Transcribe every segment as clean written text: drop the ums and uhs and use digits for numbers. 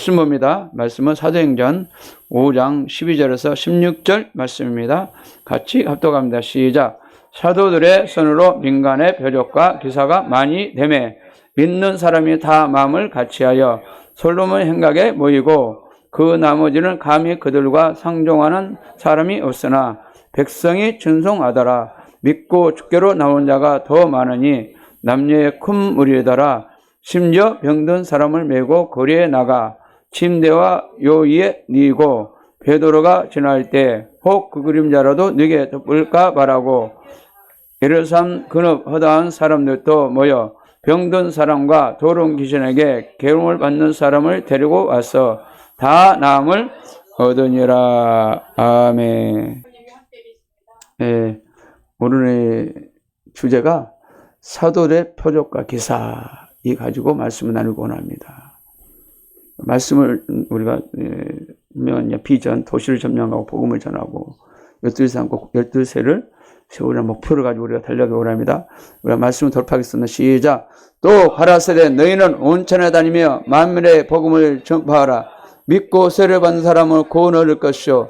말씀 봅니다. 말씀은 사도행전 5장 12절에서 16절 말씀입니다. 같이 합독합니다. 시작. 사도들의 손으로 민간의 표적과 기사가 많이 되매 믿는 사람이 다 마음을 같이하여 솔로몬 행각에 모이고 그 나머지는 감히 그들과 상종하는 사람이 없으나 백성이 찬송하더라. 믿고 주께로 나온 자가 더 많으니 남녀의 큰 무리더라. 심지어 병든 사람을 메고 거리에 나가 침대와 요 위에 뉘고 베드로가 지날 때 혹 그 그림자라도 네게 덮을까 말하고 예루살렘 근업 허다한 사람들도 모여 병든 사람과 도른 귀신에게 괴로움을 받는 사람을 데리고 와서 다 나음을 얻으니라. 아멘. 네, 오늘의 주제가 사도의 표적과 기사 이 가지고 말씀을 나누고 원합니다. 말씀을 우리가 분명한 비전, 도시를 점령하고 복음을 전하고 12세를 세우라는 목표를 가지고 우리가 달려가기 원합니다. 우리가 말씀을 돌파하겠습니다. 시작. 또 가라사대 너희는 온천에 다니며 만민의 복음을 전파하라. 믿고 세례 받는 사람을 구원 얻을 것이요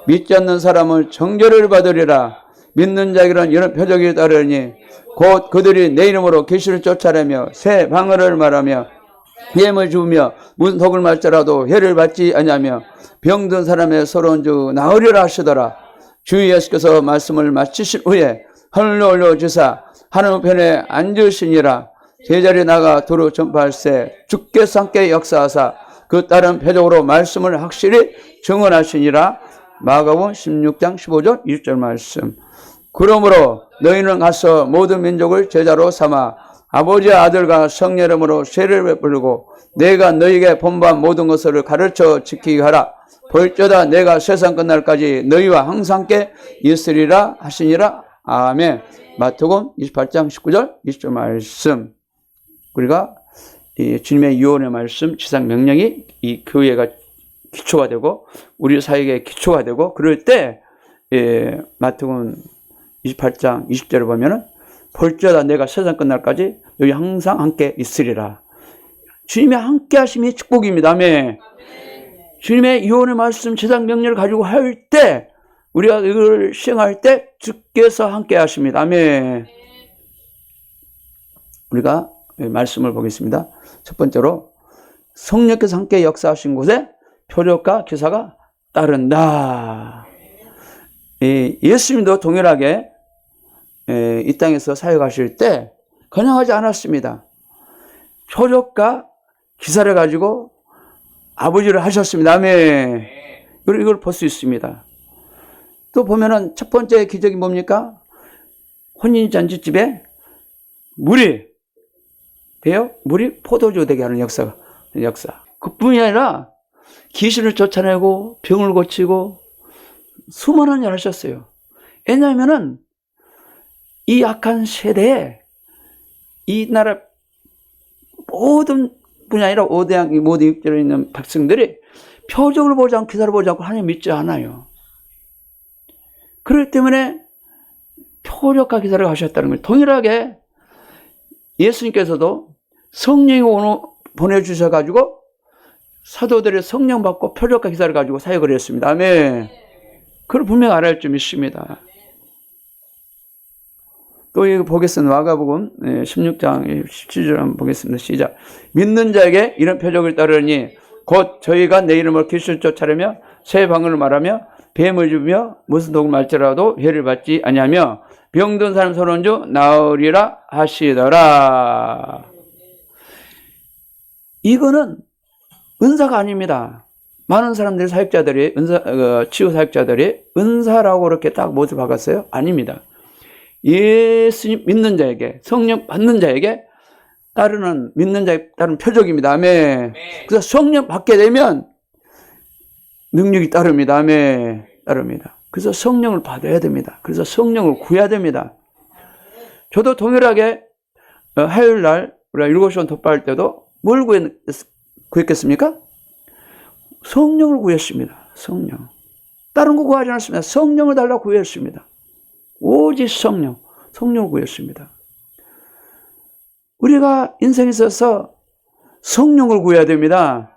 믿지 않는 사람은 정죄를 받으리라. 믿는 자에게는 이런 표적이 따르니 곧 그들이 내 이름으로 계시를 쫓아내며 새 방언을 말하며 예물 주우며 무슨 독을 말지라도 해를 받지 아니하며 병든 사람의 서러운 주 나으리라 하시더라. 주 예수께서 말씀을 마치신 후에 하늘로 올려주사 하늘편에 앉으시니라. 제자리에 나가 도로 전파할세 주께서 함께 역사하사 그 다른 표적으로 말씀을 확실히 증언하시니라. 마가복음 16장 15절 20절 말씀. 그러므로 너희는 가서 모든 민족을 제자로 삼아 아버지의 아들과 성령 이름으로 세례를 베풀고 내가 너희에게 본반 모든 것을 가르쳐 지키게 하라. 볼지어다 내가 세상 끝날까지 너희와 항상 함께 있으리라 하시니라. 아멘. 마태복음 28장 19절 20절 말씀. 우리가 이 주님의 유언의 말씀, 지상 명령이 이 교회가 기초가 되고 우리 사역의 기초가 되고 그럴 때 마태복음 28장 20절을 보면은 볼지어다 내가 세상 끝날까지 너희 항상 함께 있으리라. 주님의 함께 하심이 축복입니다. 아멘. 주님의 유언의 말씀, 지상 명령을 가지고 할 때 우리가 이걸 시행할 때 주께서 함께 하십니다. 아멘. 우리가 말씀을 보겠습니다. 첫 번째로 성령께서 함께 역사하신 곳에 표적과 기사가 따른다. 예수님도 동일하게 이 땅에서 사역하실 때 그냥 하지 않았습니다. 표적과 기사를 가지고 아버지를 하셨습니다. 아멘. 이걸 볼 수 있습니다. 또 보면은 첫 번째 기적이 뭡니까? 혼인잔치집에 물이 돼요? 물이 포도주 되게 하는 역사. 그뿐이 아니라 귀신을 쫓아내고 병을 고치고 수많은 일을 하셨어요. 왜냐하면은 이 악한 세대에 이 나라 모든 분이 아니라 5대양, 모든 육지에 있는 백성들이 표적을 보지 않고 기사를 보지 않고 하나님 믿지 않아요. 그렇기 때문에 표적과 기사를 하셨다는 거예요. 동일하게 예수님께서도 성령이 보내주셔가지고 사도들의 성령 받고 표적과 기사를 가지고 사역을 했습니다. 아멘. 그걸 분명히 알아야 할 점이 있습니다. 또 이거 보겠습니다. 마가복음 16장 17절 한번 보겠습니다. 시작. 믿는 자에게 이런 표적을 따르니 곧 저희가 내 이름으로 귀신을 쫓아내며 새 방언을 말하며 뱀을 주며 무슨 독을 말지라도 해를 받지 아니하며 병든 사람 서러운 주 나으리라 하시더라. 이거는 은사가 아닙니다. 많은 사람들이 사역자들이 치유 사역자들이 은사라고 그렇게 딱 못을 박았어요? 아닙니다. 예수님 믿는 자에게 성령 받는 자에게 따르는 믿는 자에 따른 표적입니다. 아멘. 그래서 성령 받게 되면 능력이 따릅니다. 아멘. 따릅니다. 그래서 성령을 받아야 됩니다. 그래서 성령을 구해야 됩니다. 저도 동일하게 화요일 날 우리가 7시간 독파할 때도 뭘 구했겠습니까? 성령을 구했습니다. 성령. 다른 거 구하지 않았습니다. 성령을 달라고 구했습니다. 오직 성령을 구했습니다. 우리가 인생에 있어서 성령을 구해야 됩니다.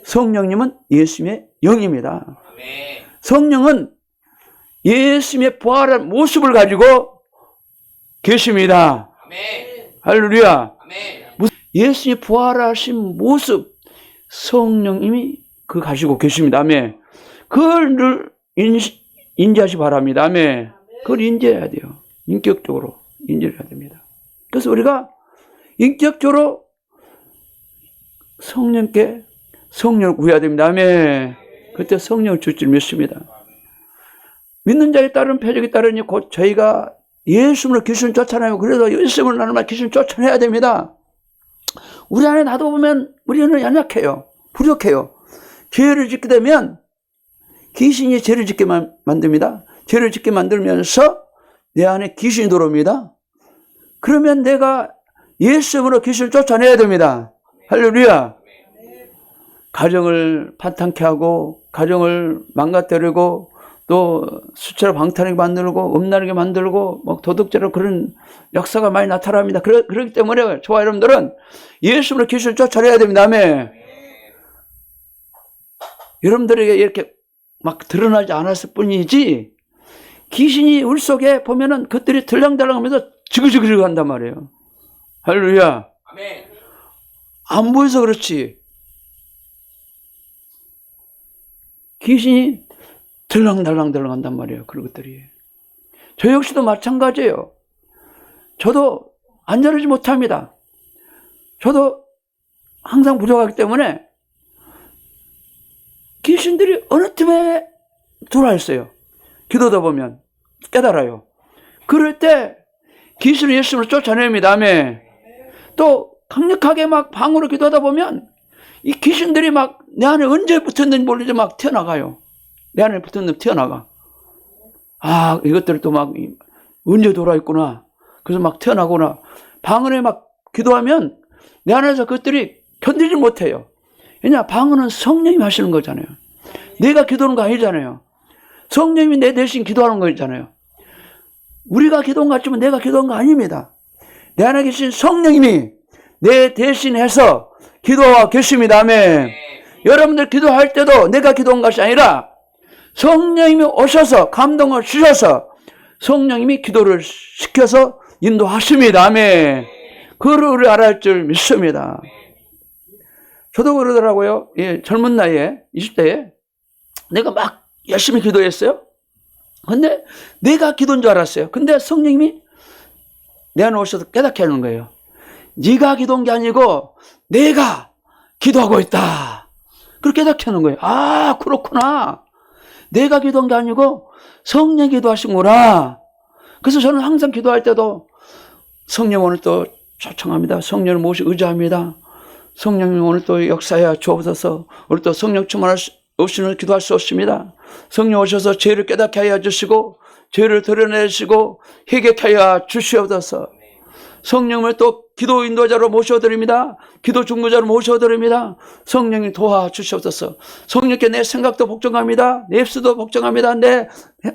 성령님은 예수님의 영입니다. 아멘. 성령은 예수님의 부활한 모습을 가지고 계십니다. 아멘. 할렐루야. 아멘. 예수님이 부활하신 모습 성령님이 그 가지고 계십니다. 아멘. 그걸 늘 인지하시 바랍니다. 아멘. 그걸 인지해야 돼요. 인격적으로 인지해야 됩니다. 그래서 우리가 인격적으로 성령께 성령을 구해야 됩니다. 아멘. 그때 성령을 줄 줄 믿습니다. 믿는 자에 따른 표적에 따르니 곧 저희가 예수님으로 귀신 쫓아내고, 그래서 예수님을 나는 말 귀신 쫓아내야 됩니다. 우리 안에 놔둬보면 우리는 연약해요. 부족해요. 죄를 짓게 되면 귀신이 죄를 짓게 만듭니다. 죄를 짓게 만들면서 내 안에 귀신이 들어옵니다. 그러면 내가 예수님으로 귀신을 쫓아내야 됩니다. 할렐루야. 가정을 파탄케 하고, 가정을 망가뜨리고, 또 수치로 방탄하게 만들고, 음란하게 만들고, 뭐 도둑질하고, 그런 역사가 많이 나타납니다. 그렇기 때문에 저와 여러분들은 예수님으로 귀신을 쫓아내야 됩니다. 아멘. 여러분들에게 이렇게 막 드러나지 않았을 뿐이지, 귀신이 우리 속에 보면은 그들이 들랑달랑 하면서 지그지그 한단 말이에요. 할렐루야. 아멘. 안 보여서 그렇지. 귀신이 들랑달랑 한단 말이에요. 그런 것들이. 저 역시도 마찬가지예요. 저도 안전하지 못합니다. 저도 항상 부족하기 때문에 귀신들이 어느 틈에 들어와 있어요. 기도하다 보면 깨달아요. 그럴 때 귀신을 예수님으로 쫓아냅니다. 아멘. 또 강력하게 막 방으로 기도하다 보면 이 귀신들이 막 내 안에 언제 붙었는지 모르지 막 튀어나가요. 내 안에 붙었는지 튀어나가. 아, 이것들이 또 막 언제 돌아있구나. 그래서 막 튀어나오구나. 방언에 막 기도하면 내 안에서 그것들이 견디지 못해요. 왜냐, 방언은 성령님이 하시는 거잖아요. 내가 기도하는 거 아니잖아요. 성령님이 내 대신 기도하는 거잖아요. 우리가 기도한 것 같지만 내가 기도한 거 아닙니다. 내 안에 계신 성령님이 내 대신해서 기도하고 계십니다. 아멘. 여러분들 기도할 때도 내가 기도한 것이 아니라 성령님이 오셔서 감동을 주셔서 성령님이 기도를 시켜서 인도하십니다. 아멘. 그걸 우리 알아야 줄 믿습니다. 저도 그러더라고요. 예, 젊은 나이에 20대에 내가 막 열심히 기도했어요. 근데 내가 기도인 줄 알았어요. 근데 성령님이 내 안에 오셔서 깨닫게 하는 거예요. 네가 기도한 게 아니고 내가 기도하고 있다. 그렇게 깨닫게 하는 거예요. 아, 그렇구나. 내가 기도한 게 아니고 성령이 기도하신구나. 그래서 저는 항상 기도할 때도 성령 오늘 또 초청합니다. 성령을 모시고 의지합니다. 성령님 오늘 또 역사해 주옵소서. 오늘 또 성령 충만할 없이는 기도할 수 없습니다. 성령 오셔서 죄를 깨닫게 하여 주시고 죄를 드러내시고 회개케 하여 주시옵소서. 성령을 또 기도 인도자로 모셔드립니다. 기도 중보자로 모셔드립니다. 성령이 도와주시옵소서. 성령께 내 생각도 복종합니다. 내 입술도 복종합니다. 내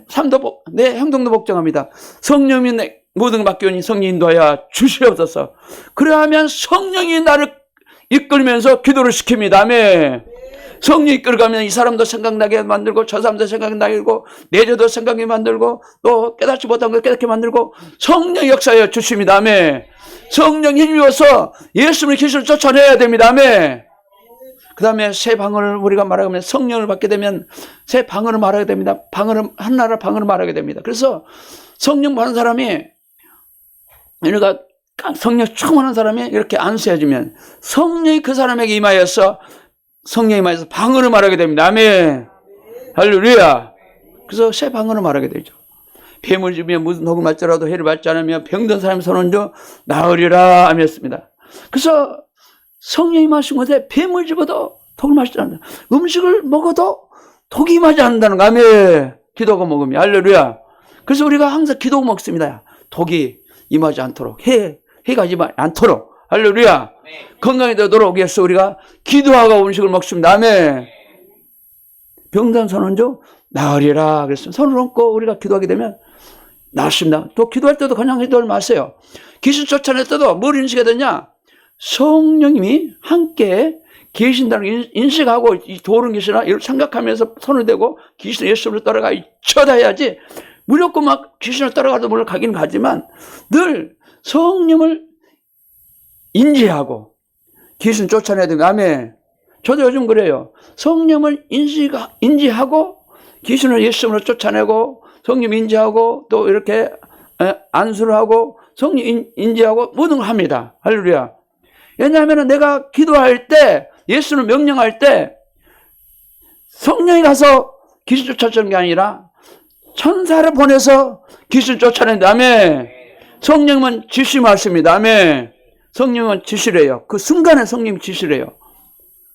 삶도, 내 행동도 복종합니다. 성령이 내 모든 맡겨오니 성령 인도하여 주시옵소서. 그래야하면 성령이 나를 이끌면서 기도를 시킵니다. 아멘. 성령이 이끌어가면 이 사람도 생각나게 만들고 저 사람도 생각나게 만들고 내 죄도 생각나게 만들고 또 깨닫지 못한 걸 깨닫게 만들고 성령 역사하여 주십니다. 아멘. 성령 힘입어서 예수님의 귀신을 쫓아내야 됩니다. 아멘. 그 다음에 새 방언을 우리가 말하면 성령을 받게 되면 새 방언을 말하게 됩니다. 방언을 한나라 방언을 말하게 됩니다. 그래서 성령 받는 사람이 우리가 성령 충만한 사람이 이렇게 안수해주면 성령이 그 사람에게 임하여서 성령이 임하여서 방언을 말하게 됩니다. 아멘. 할렐루야. 그래서 새 방언을 말하게 되죠. 뱀을 집으며 무슨 독을 맞더라도 해를 받지 않으며 병든 사람의 손은 나으리라 하였습니다. 그래서 성령이 마신 것에 뱀을 집어도 독을 맞지 않는다. 음식을 먹어도 독이 임하지 않는다는 거. 아멘. 기도가 먹으면. 할렐루야. 그래서 우리가 항상 기도 먹습니다. 독이 임하지 않도록 해가 임하지 않도록. 할렐루야. 건강이 되도록 위해서 우리가 기도하고 음식을 먹습니다. 아멘. 병든 손은 나으리라 그랬습니다. 손을 얹고 우리가 기도하게 되면 낫습니다. 또 기도할 때도 그냥 기도하지 마세요. 귀신 쫓아낼 때도 뭘 인식해야 되냐? 성령님이 함께 계신다는 걸 인식하고 이 도른 귀신아 이렇게 생각하면서 손을 대고 귀신 예수를 따라가 쳐다야지. 무조건 막 귀신을 따라가도 물론 가긴 가지만 늘 성령을 인지하고 귀신 쫓아내야 됩니다. 아멘. 저도 요즘 그래요. 성령을 인지하고 귀신을 예수로 쫓아내고 성령 인지하고 또 이렇게 안수를 하고 성령 인지하고 모든 걸 합니다. 할렐루야. 왜냐하면 내가 기도할 때 예수를 명령할 때 성령이 가서 귀신 쫓아내는 게 아니라 천사를 보내서 귀신 쫓아낸다. 아멘. 성령은 지시 말씀입니다. 아멘. 성령은 지시래요. 그 순간에 성령이 지시래요.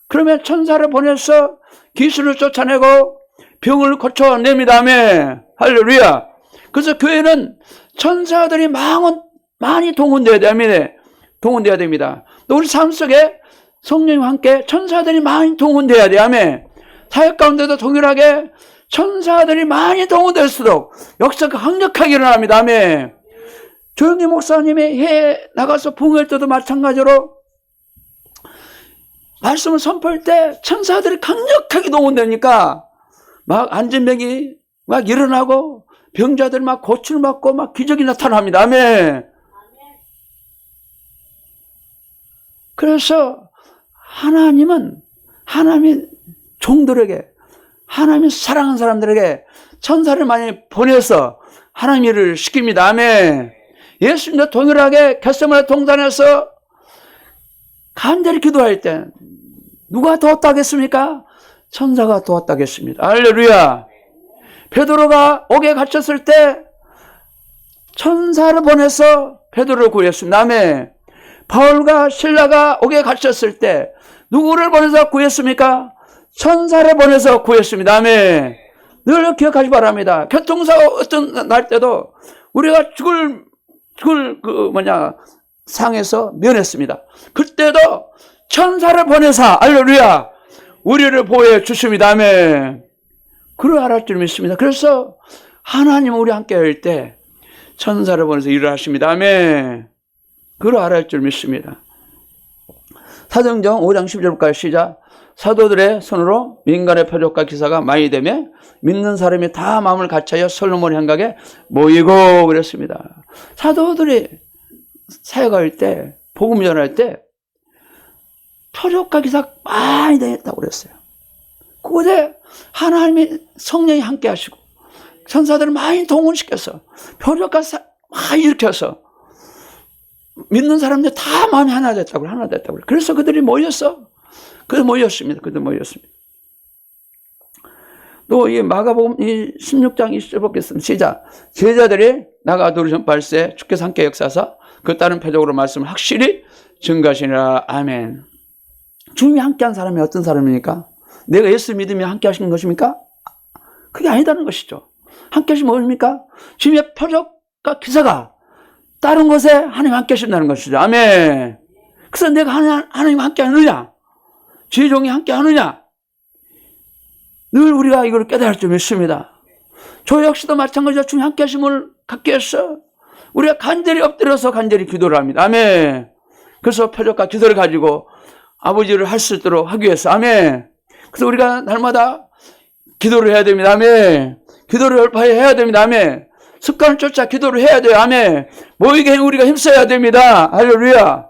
그러면 천사를 보내서 귀신을 쫓아내고 병을 고쳐냅니다. 아멘. 할렐루야. 그래서 교회는 천사들이 많이 동원돼야 돼. 아멘. 동원돼야 됩니다. 또 우리 삶 속에 성령과 함께 천사들이 많이 동원돼야 돼. 아멘. 사역 가운데도 동일하게 천사들이 많이 동원될수록 역사가 강력하게 일어납니다. 아멘. 조영기 목사님이 해에 나가서 부흥할 때도 마찬가지로 말씀을 선포할 때 천사들이 강력하게 동원되니까 막 안진병이 막 일어나고 병자들이 막 고침을 받고 막 기적이 나타납니다. 아멘. 그래서 하나님이 종들에게 하나님이 사랑하는 사람들에게 천사를 많이 보내서 하나님 일을 시킵니다. 아멘. 예수님도 동일하게 겟세마네 동산에서 간절히 기도할 때 누가 도왔다겠습니까? 천사가 도왔다겠습니다. 할렐루야. 베드로가 옥에 갇혔을 때 천사를 보내서 베드로를 구했습니다. 아멘. 바울과 실라가 옥에 갇혔을 때 누구를 보내서 구했습니까? 천사를 보내서 구했습니다. 아멘. 늘 기억하시 바랍니다. 교통사고 어떤 날 때도 우리가 죽을 상에서 면했습니다. 그때도 천사를 보내서 할렐루야 우리를 보호해 주십니다. 아멘. 그걸 알을 줄 믿습니다. 그래서 하나님은 우리 함께 할 때 천사를 보내서 일을 하십니다. 아멘. 그걸 알을 줄 믿습니다. 사도행전 5장 10절까지 시작. 사도들의 손으로 민간의 표적과 기사가 많이 되며 믿는 사람이 다 마음을 같이하여 솔로몬 향각에 모이고 그랬습니다. 사도들이 사역할 때 복음 전할 때 표적과 기사 많이 되었다고 그랬어요. 그곳에 하나님이 성령이 함께 하시고 천사들을 많이 동원시켜서 표적과 많이 일으켜서 믿는 사람들 다 마음이 하나 됐다고. 그래서 그들이 모였습니다. 또 이 마가복음 16장 20절 보겠습니다. 시작. 제자들이 나가 두루 전파할세 주께서 함께 역사하사 그 다른 표적으로 말씀을 확실히 증가하시니라. 아멘. 주님이 함께한 사람이 어떤 사람입니까? 내가 예수 믿으며 함께 하시는 것입니까? 그게 아니다는 것이죠. 함께 하시면 뭡니까? 주님의 표적과 기사가 다른 곳에 하나님 함께 하신다는 것이죠. 아멘. 그래서 내가 하나님 함께 하느냐? 주의 종이 함께 하느냐? 늘 우리가 이걸 깨달을 줄 믿습니다. 저 역시도 마찬가지로 주님 함께 하심을 갖기 위해서 우리가 간절히 엎드려서 간절히 기도를 합니다. 아멘. 그래서 표적과 기도를 가지고 아버지를 할 수 있도록 하기 위해서. 아멘. 그래서 우리가 날마다 기도를 해야 됩니다. 아멘. 기도를 열파해야 됩니다. 아멘. 습관을 쫓아 기도를 해야 돼요. 아멘. 모이게 우리가 힘써야 됩니다. 할렐루야.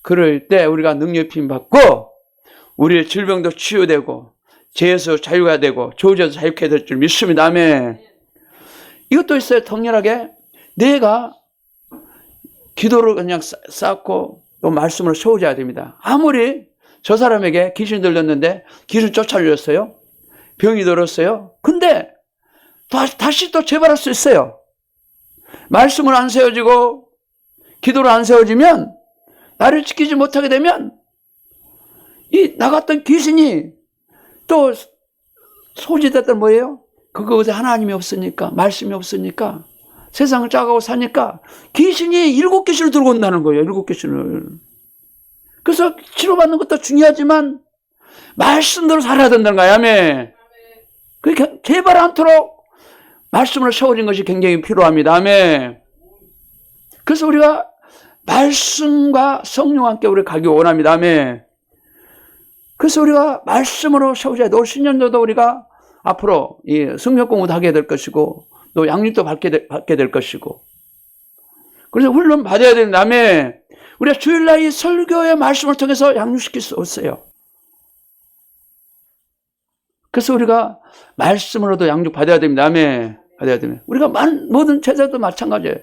그럴 때 우리가 능력 힘 받고 우리의 질병도 치유되고 죄에서 자유가 되고 저주에서 자유케 될 줄 믿습니다. 아멘. 이것도 있어요. 동일하게 내가 기도를 그냥 쌓고 또 말씀을 세워줘야 됩니다. 아무리 저 사람에게 귀신 들렸는데 귀신 쫓아내렸어요. 병이 들었어요. 근데 다시 또 재발할 수 있어요. 말씀을 안 세워지고 기도를 안 세워지면 나를 지키지 못하게 되면 이 나갔던 귀신이 또 소지됐던 뭐예요? 그것에 하나님이 없으니까 말씀이 없으니까 세상을 짜가고 사니까 귀신이 7귀신을 들고 온다는 거예요. 7귀신을. 그래서 치료받는 것도 중요하지만 말씀대로 살아야 된다는 거예요. 아멘. 그게 개발 않도록 말씀으로 세워진 것이 굉장히 필요합니다. 아멘. 그래서 우리가 말씀과 성령과 함께 우리 가기 원합니다. 아멘. 그래서 우리가 말씀으로 세우자. 올 신년도도 우리가 앞으로 이 성경 공부도 하게 될 것이고 또 양육도 받게 될 것이고 그래서 훈련 받아야 되는 다음에 우리가 주일날 이 설교의 말씀을 통해서 양육시킬 수 없어요. 그래서 우리가 말씀으로도 양육 받아야 됩니다. 다음에 받아야 됩니다. 우리가 모든 제자도 마찬가지예요.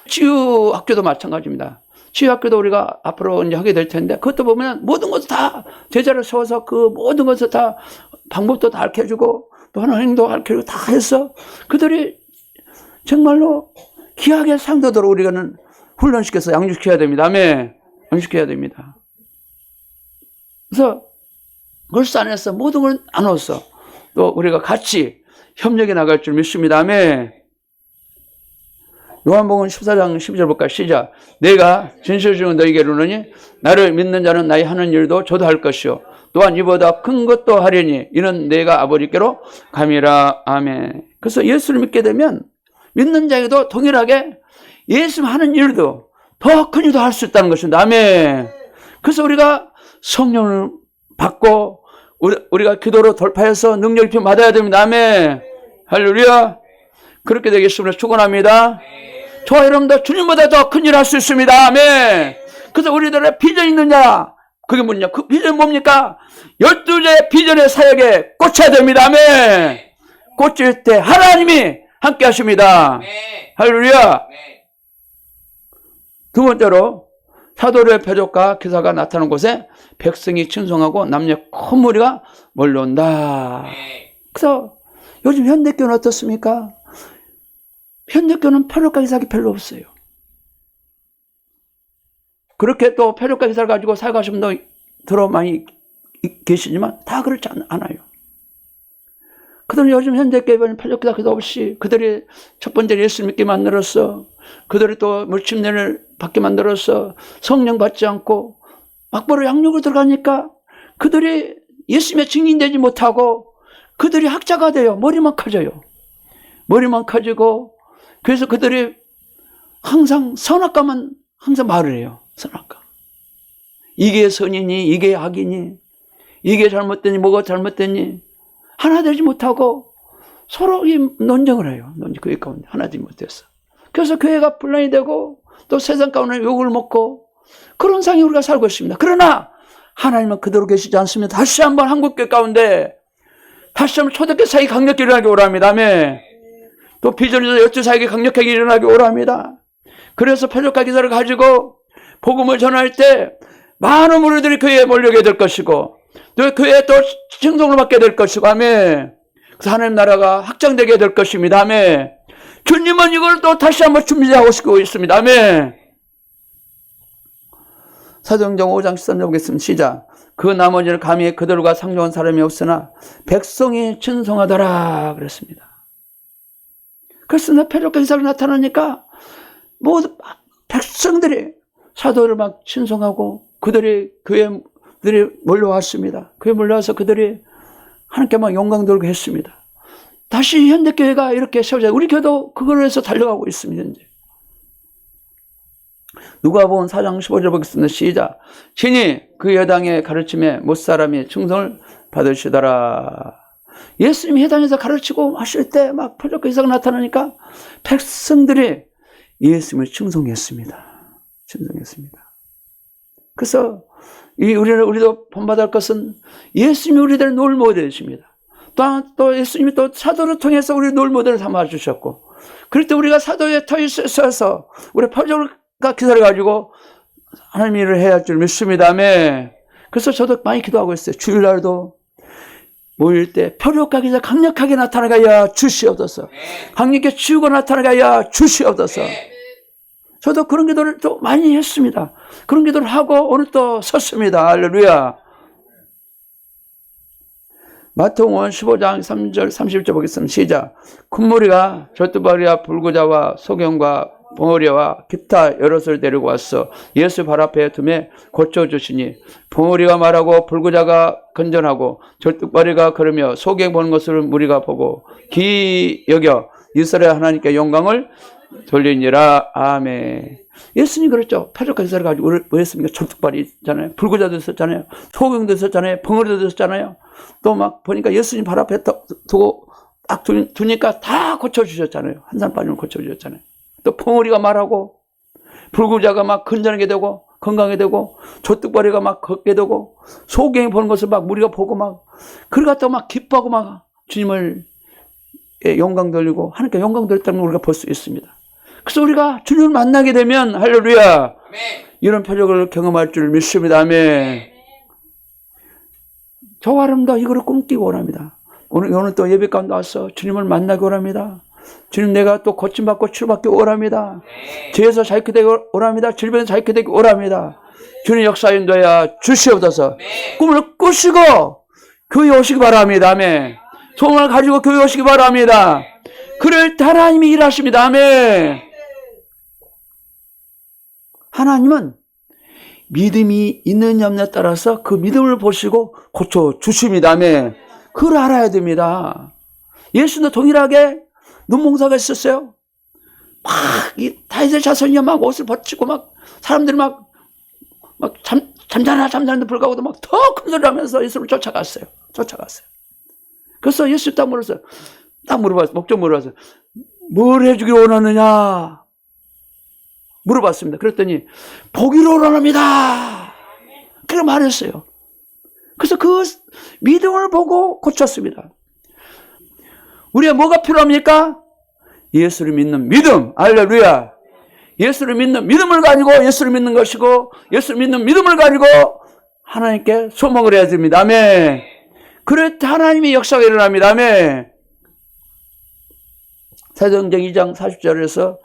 치유학교도 마찬가지입니다. 치유학교도 우리가 앞으로 이제 하게 될 텐데 그것도 보면 모든 것을 다 제자를 세워서 그 모든 것을 다 방법도 다 가르쳐주고 또 하나님도 가르쳐주고 다 해서 그들이 정말로 귀하게 상도도록 우리가는 훈련시켜서 양육시켜야 됩니다. 다음에 양육시켜야 됩니다. 그래서 그것을 안에서 모든 걸 나눠서 또 우리가 같이 협력해 나갈 줄 믿습니다. 다음에 요한복음 14장 12절 볼까요? 시작. 내가 진실을 너희에게 이르노니 나를 믿는 자는 나의 하는 일도 저도 할 것이요 또한 이보다 큰 것도 하려니 이는 내가 아버지께로 감이라. 아멘. 그래서 예수를 믿게 되면 믿는 자에게도 동일하게 예수 하는 일도 더 큰 일도 할 수 있다는 것입니다. 아멘. 그래서 우리가 성령을 받고 우리가 기도로 돌파해서 능력을 받아야 됩니다. 아멘. 할렐루야. 그렇게 되겠습니다. 축원합니다. 저와 여러분도 주님보다 더 큰 일 할 수 있습니다. 아멘. 그래서 우리들의 비전이 있느냐? 그게 뭐냐? 그 비전 뭡니까? 12개 비전의 사역에 꽂혀야 됩니다. 아멘. 꽂힐 때 하나님이 함께 하십니다. 할렐루야. 두 번째로 사도들의 표적과 기사가 나타나는 곳에 백성이 충성하고 남녀 큰 무리가 몰려온다. 그래서 요즘 현대교는 어떻습니까? 현대교는 표적과 기사가 별로 없어요. 그렇게 또 표적과 기사를 가지고 사역하시는 분도 들어 많이 계시지만 다 그렇지 않아요. 그들은 요즘 현대교회는 표적 기사도 없이 그들이 첫 번째 예수 믿게 만들었어. 그들이 또 물침례를 받게 만들었어. 성령 받지 않고 막바로 양육을 들어가니까 그들이 예수님의 증인되지 못하고 그들이 학자가 돼요. 머리만 커져요. 머리만 커지고 그래서 그들이 항상 선악과만 항상 말을 해요. 선악과. 이게 선이니 이게 악이니 이게 잘못되니 뭐가 잘못되니 하나 되지 못하고 서로 논쟁을 해요. 교회 가운데 하나 되지 못해서. 그래서 교회가 분란이 되고 또 세상 가운데 욕을 먹고 그런 상황에 우리가 살고 있습니다. 그러나 하나님은 그대로 계시지 않습니다. 다시 한번 한국교회 가운데 다시 한번 초대교회 사역이 강력히 일어나기 오랍니다. 아멘. 또 비전에서 열두 사역이 강력하게 일어나기 오랍니다. 그래서 표적과 기사를 가지고 복음을 전할 때 많은 무리들이 교회에 몰려오게 될 것이고 또 교회에 또 칭송을 받게 될 것이고 아멘. 그래서 하나님 나라가 확장되게 될 것입니다. 아멘. 주님은 이걸 또 다시 한번 준비하고 있습니다. 아멘. 사도행전 5장 13절 보겠습니다. 시작. 그 나머지를 감히 그들과 상종한 사람이 없으나 백성이 친송하더라 그랬습니다. 그래서 표적과 기사가 나타나니까 모두 백성들이 사도를 막 친송하고 그들이 교회들이 몰려왔습니다. 교회 몰려와서 그들이 하나님께 막 영광 돌고 했습니다. 다시 현대교회가 이렇게 세워져요. 우리 교회도 그걸 해서 달려가고 있습니다. 이제. 누가복음 4장 15절 보겠습니다. 시작. 친히 그 여당의 가르침에 못사람이 충성을 받으시더라. 예수님이 회당에서 가르치고 하실 때 막 표적과 기사가 나타나니까 백성들이 예수님을 충성했습니다. 충성했습니다. 그래서 우리도 본받을 것은 예수님이 우리들의 롤 모델이십니다. 또 예수님이 또 사도를 통해서 우리 롤 모델을 삼아주셨고 그럴 때 우리가 사도의 터에 서서 우리 표적과 기사를 가지고 하나님 일을 해야 할 줄 믿습니다. 아멘. 그래서 저도 많이 기도하고 있어요. 주일날도 모일 때 표적과 기사 강력하게 나타나게 하여 주시옵소서. 강력하게 치우고 나타나게 하여 주시옵소서. 저도 그런 기도를 또 많이 했습니다. 그런 기도를 하고 오늘 또 섰습니다. 할렐루야. 마태복음 15장 3절 30절 보겠습니다. 시작. 큰 무리가 젖두바리와 불구자와 소경과 봉어리와 기타 여럿을 데리고 왔어 예수 발 앞에 두매 고쳐주시니 봉어리가 말하고 불구자가 건전하고 젖두바리가 걸으며 소경 보는 것을 무리가 보고 기이 여겨 이스라엘 하나님께 영광을 돌리니라. 아멘. 예수님 그랬죠. 표적과 기사를 가지고 뭐 했습니까? 전투발이 있잖아요. 불구자도 있었잖아요. 소경도 있었잖아요. 벙어리도 있었잖아요. 또 막 보니까 예수님 발 앞에 두고 딱 두니까 다 고쳐주셨잖아요. 한 살 빠지면 고쳐주셨잖아요. 또 벙어리가 말하고 불구자가 막 근전하게 되고 건강하게 되고 조뚝벌이가 막 걷게 되고 소경이 보는 것을 막 우리가 보고 막 그걸 갖다 막 기뻐하고 막 주님을 영광 돌리고 하나님께 영광 돌렸다는 걸 우리가 볼 수 있습니다. 그래서 우리가 주님을 만나게 되면 할렐루야 아멘. 이런 표적을 경험할 줄 믿습니다. 아멘. 저 아름다운 이거를 꿈꾸기 원합니다. 오늘 또 예배 가운데 와서 주님을 만나기 원합니다. 주님 내가 또 고침받고 치료받기 원합니다. 죄에서 자유케 되기 원합니다. 질병에서 자유케 되기 원합니다. 주님 역사 인도하여 주시옵소서. 꿈을 꾸시고 교회 오시기 바랍니다. 아멘. 소망을 가지고 교회 오시기 바랍니다. 그럴 때 하나님이 일하십니다. 아멘. 하나님은 믿음이 있느냐 없느냐에 따라서 그 믿음을 보시고 고쳐주십니다. 아멘. 그걸 알아야 됩니다. 예수도 동일하게 눈몽사가 있었어요. 막 이 다윗의 자손이 막 옷을 벗치고 막 사람들이 막 잠자는데 불구하고도 막 더 큰 소리를 하면서 예수를 쫓아갔어요. 그래서 예수 딱 물었어요. 목적 물어봤어요. 뭘 해주길 원하느냐? 물어봤습니다. 그랬더니 보기를 원합니다. 그렇게 말했어요. 그래서 그 믿음을 보고 고쳤습니다. 우리가 뭐가 필요합니까? 예수를 믿는 믿음. 할렐루야. 예수를 믿는 믿음을 가지고 예수를 믿는 것이고 예수를 믿는 믿음을 가지고 하나님께 소망을 해야 됩니다. 아멘. 그럴 때 하나님의 역사가 일어납니다. 아멘. 사도행전 2장 40절에서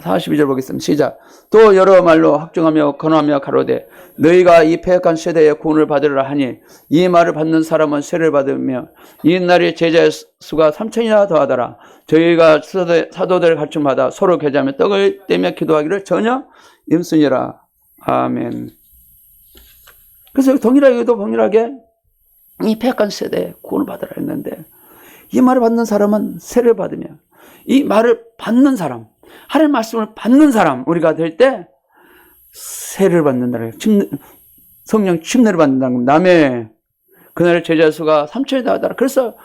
42절 보겠습니다. 시작. 또 여러 말로 확증하며 권하며 가로되 너희가 이 패역한 세대에 구원을 받으리라 하니 이 말을 받는 사람은 세를 받으며 이날에 제자의 수가 3,000이나 더하더라. 저희가 사도들을 갖춤받아 서로 교제하며 떡을 떼며 기도하기를 전혀 임쓰니라. 아멘. 그래서 동일하게 이 패역한 세대에 구원을 받으라 했는데 이 말을 받는 사람은 세를 받으며 이 말을 받는 사람, 하나님의 말씀을 받는 사람, 우리가 될 때 세를 받는다는 거예요. 성령 침례를 받는다는 겁니다. 아멘. 그날 제자 수가 3,000이 하더라. 그래서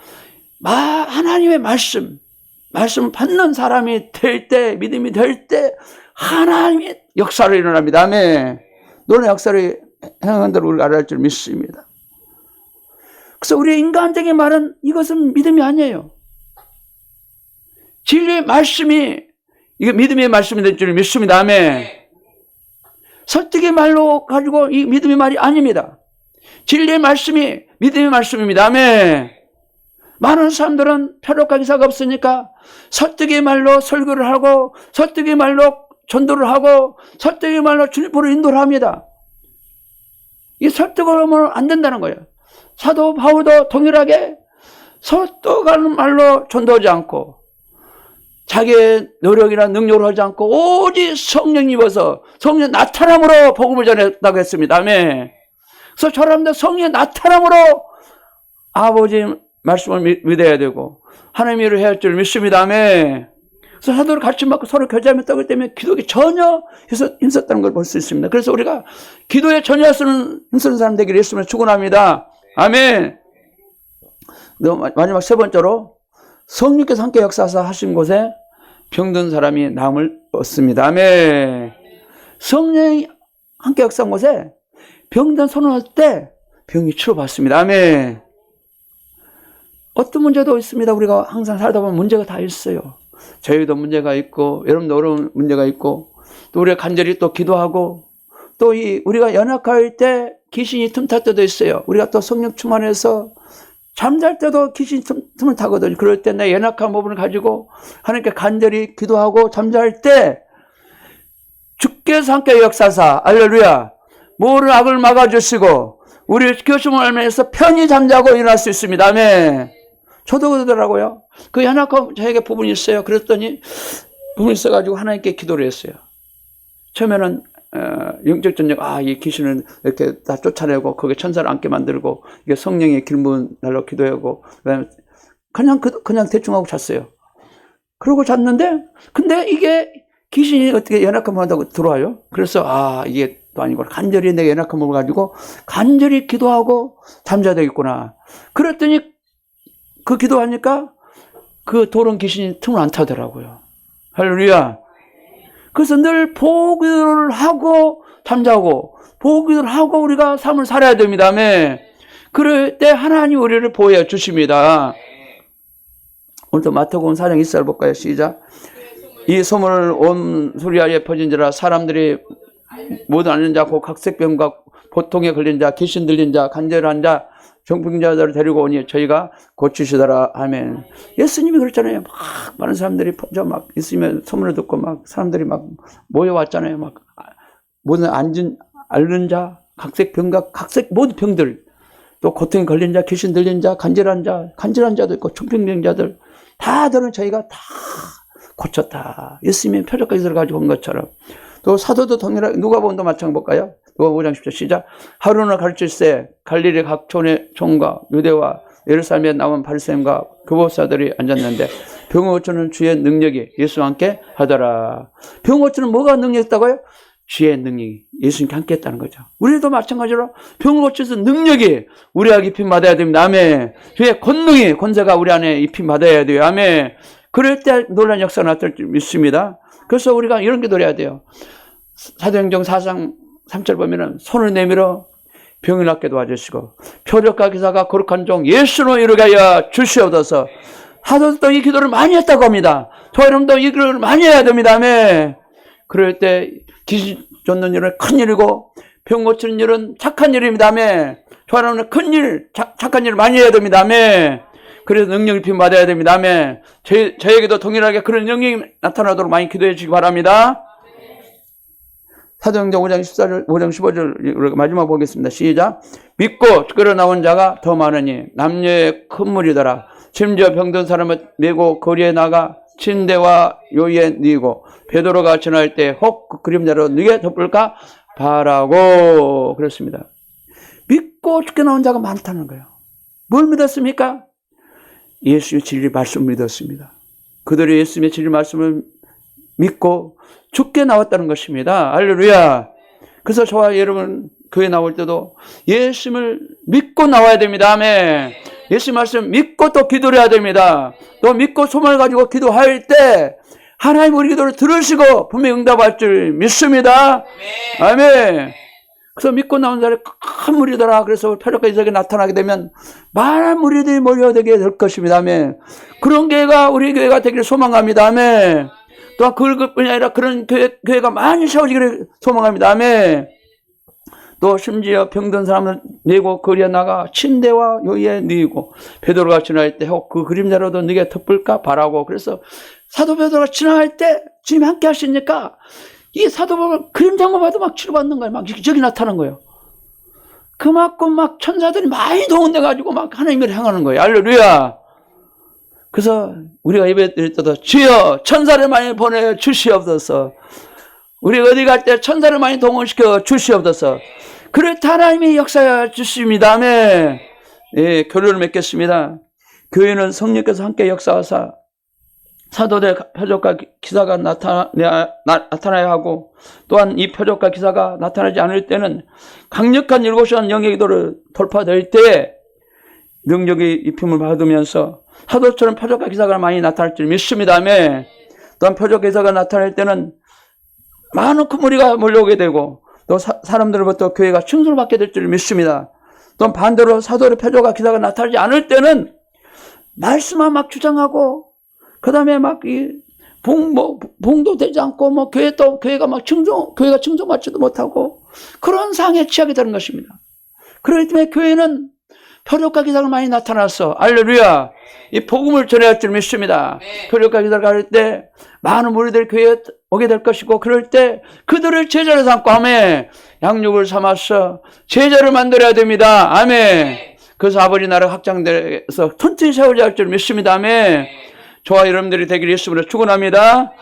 하나님의 말씀을 받는 사람이 될 때, 믿음이 될 때 하나님의 역사로 일어납니다. 아멘. 너는 역사를 행한 대로 우리가 알아야 줄 믿습니다. 그래서 우리의 인간적인 말은 이것은 믿음이 아니에요. 진리의 말씀이 이게 믿음의 말씀이 될 줄 믿습니다. 아멘. 설득의 말로 가지고 이 믿음의 말이 아닙니다. 진리의 말씀이 믿음의 말씀입니다. 아멘. 많은 사람들은 표적과 기사가 없으니까 설득의 말로 설교를 하고 설득의 말로 전도를 하고 설득의 말로 주님으로 인도를 합니다. 이 설득을 하면 안 된다는 거예요. 사도 바울도 동일하게 설득하는 말로 전도하지 않고 자기의 노력이나 능력을 하지 않고 오직 성령 입어서 성령 나타남으로 복음을 전했다고 했습니다. 아멘. 그래서 저라면 성령 나타남으로 아버지 말씀을 믿어야 되고 하나님의 일을 해야 할 줄 믿습니다. 아멘. 그래서 사도를 같이 맡고 서로 교제하며 떡을 떼며 기도에 전혀 힘썼다는 걸 볼 수 있습니다. 그래서 우리가 기도에 전혀 힘쓰는 사람 되기를 예수님을 축원합니다. 아멘. 마지막 세 번째로 성령께서 함께 역사하사 하신 곳에 병든 사람이 나음을 얻습니다. 아멘. 성령이 함께 역사한 곳에 병든 손을 할 때 병이 치료받습니다. 아멘. 어떤 문제도 있습니다. 우리가 항상 살다 보면 문제가 다 있어요. 저희도 문제가 있고 여러분도 어려운 문제가 있고 또 우리가 간절히 또 기도하고 또 우리가 연약할 때 귀신이 틈탈 때도 있어요. 우리가 또 성령 충만해서 잠잘 때도 귀신이 틈을 타거든요. 그럴 때 내 연약한 부분을 가지고 하나님께 간절히 기도하고 잠잘 때 주께서 함께 역사사 할렐루야 모든 악을 막아주시고 우리 교심을 알면서 편히 잠자고 일어날 수 있습니다. 아멘. 저도 그러더라고요. 그 연약한 저에게 부분이 있어요. 그랬더니 부분이 있어가지고 하나님께 기도를 했어요. 처음에는 영적 전쟁, 이 귀신을 이렇게 다 쫓아내고, 거기에 천사를 앉게 만들고, 이게 성령의 길문 날로 기도하고, 그 다음에 그냥 대충 하고 잤어요. 그러고 잤는데, 근데 이게 귀신이 어떻게 연약함을 한다고 들어와요? 그래서, 이게 또 아니고, 간절히 내가 연약함을 가지고, 간절히 기도하고 잠자야 되겠구나. 그랬더니, 그 기도하니까, 그 도른 귀신이 틈을 안 타더라고요. 할렐루야. 그래서 늘 보기도를 하고 잠자고, 보기도를 하고 우리가 삶을 살아야 됩니다. 아멘. 그럴 때 하나님 우리를 보호해 주십니다. 오늘도 마태복음 4장 1절 볼까요? 시작. 이 소문을 온 수리아에 퍼진지라 사람들이 모든 앓는 자, 곧 각색병과 보통에 걸린 자, 귀신 들린 자, 간절한 자, 정병자들을 데리고 오니 저희가 고치시더라. 아멘. 예수님이 그랬잖아요. 막 많은 사람들이 막 있으면 소문을 듣고 막 사람들이 막 모여왔잖아요. 막 모든 앓는 자, 각색병과 각색 모든 병들, 또 고통에 걸린 자, 귀신 들린 자, 간절한 자도 있고 정병자들 다들은 저희가 다 고쳤다. 예수님의 표적까지 가지고 온 것처럼. 또 사도도 동일하게 누가복음도 마찬가지 볼까요? 누가복음 5장 10절 시작. 하루는 가르칠새 갈릴리 각 촌의 종과 유대와 예루살렘에 나온 바리새인과 교법사들이 앉았는데 병을 고치는 주의 능력이 예수와 함께 하더라. 병을 고치는 뭐가 능력이 있다고요? 주의 능력이 예수님과 함께 했다는 거죠. 우리도 마찬가지로 병을 고쳐서 능력이 우리에게 입힘 받아야 됩니다. 아멘. 주의 권능이 권세가 우리 안에 입힘 받아야 돼요. 아멘. 그럴 때 놀라운 역사가 나타날 줄 믿습니다. 그래서 우리가 이런 기도를 해야 돼요. 사도행전 4장 3절 보면은 손을 내밀어 병이 낫게 도와주시고 표적과 기사가 거룩한 종 예수로 이루게 하여 주시옵소서. 사도도 이 기도를 많이 했다고 합니다. 저 여러분도 이 기도를 많이 해야 됩니다. 아멘. 그럴 때 귀신 쫓는 일은 큰 일이고 병 고치는 일은 착한 일입니다. 아멘. 저 여러분은 큰 일, 착한 일을 많이 해야 됩니다. 아멘. 그래서 능력을 받아야 됩니다. 아멘. 저에게도 동일하게 그런 능력이 나타나도록 많이 기도해 주시기 바랍니다. 사도행전 5장 14절, 5장 15절 마지막 보겠습니다. 시작. 믿고 끌어나온 자가 더 많으니 남녀의 큰 무리더라. 심지어 병든 사람을 메고 거리에 나가 침대와 요위에 누이고 베드로가 지날 때 혹 그 그림자로 누게 덮을까 바라고 그랬습니다. 믿고 죽게 나온 자가 많다는 거예요. 뭘 믿었습니까? 예수의 진리 말씀을 믿었습니다. 그들이 예수님의 진리 말씀을 믿고 죽게 나왔다는 것입니다. 할렐루야. 그래서 저와 여러분 교회 나올 때도 예수님을 믿고 나와야 됩니다. 아멘. 예수 말씀 믿고 또 기도를 해야 됩니다. 또 믿고 소망을 가지고 기도할 때 하나님 우리 기도를 들으시고 분명히 응답할 줄 믿습니다. 아멘. 그래서 믿고 나온 자를 큰 무리더라. 그래서 표적과 이적이 나타나게 되면 많은 무리들이 몰려들게 될 것입니다. 아멘. 그런 교회가 우리 교회가 되기를 소망합니다. 아멘. 또한 그것뿐이 아니라 그런 교회가 많이 세워지기를 소망합니다. 아멘. 또 심지어 병든 사람을 내고 거리에 나가 침대와 요위에 누이고 베드로가 지날 때 그 그림자로도 네게 덮을까 바라고. 그래서 사도 베드로가 지나갈 때 주님이 함께 하시니까 이 사도 베드로가 그림자만 봐도 막 치료받는 거예요. 막 기적이 나타나는 거예요. 그만큼 막 천사들이 많이 동원돼 가지고 막 하나님을 향하는 거예요. 할렐루야. 그래서 우리가 예배 드릴 때도 주여 천사를 많이 보내 주시옵소서. 우리 어디 갈 때 천사를 많이 동원시켜 주시옵소서. 그럴 때 하나님이 역사해 주십니다. 아멘. 예, 결론을 맺겠습니다. 교회는 성령께서 함께 역사하사 사도들의 표적과 기사가 나타나야 하고 또한 이 표적과 기사가 나타나지 않을 때는 강력한 7시간 영의 기도를 돌파될 때 능력의 입힘을 받으면서 사도처럼 표적과 기사가 많이 나타날 줄 믿습니다. 아멘. 또한 표적 기사가 나타날 때는 많은 큰 무리가 몰려오게 되고 또 사람들로부터 교회가 칭송을 받게 될 줄 믿습니다. 또 반대로 사도의 표적과 기사가 나타나지 않을 때는 말씀만 막 주장하고 그 다음에 막 봉도 되지 않고 교회가 막 교회가 칭송받지도 못하고 그런 상황에 취하게 되는 것입니다. 그렇기 때문에 교회는 표적과 기사가 많이 나타나서 할렐루야 이 복음을 전해야 할 줄 믿습니다. 표적과 기사가 갈 때 많은 무리들이 교회에 오게 될 것이고 그럴 때 그들을 제자로 삼고 아멘 양육을 삼아서 제자를 만들어야 됩니다. 아멘. 그래서 아버지 나라 확장돼서 튼튼히 세워져야 할 줄 믿습니다. 아멘. 저와 여러분들이 되기를 예수님으로 축원합니다.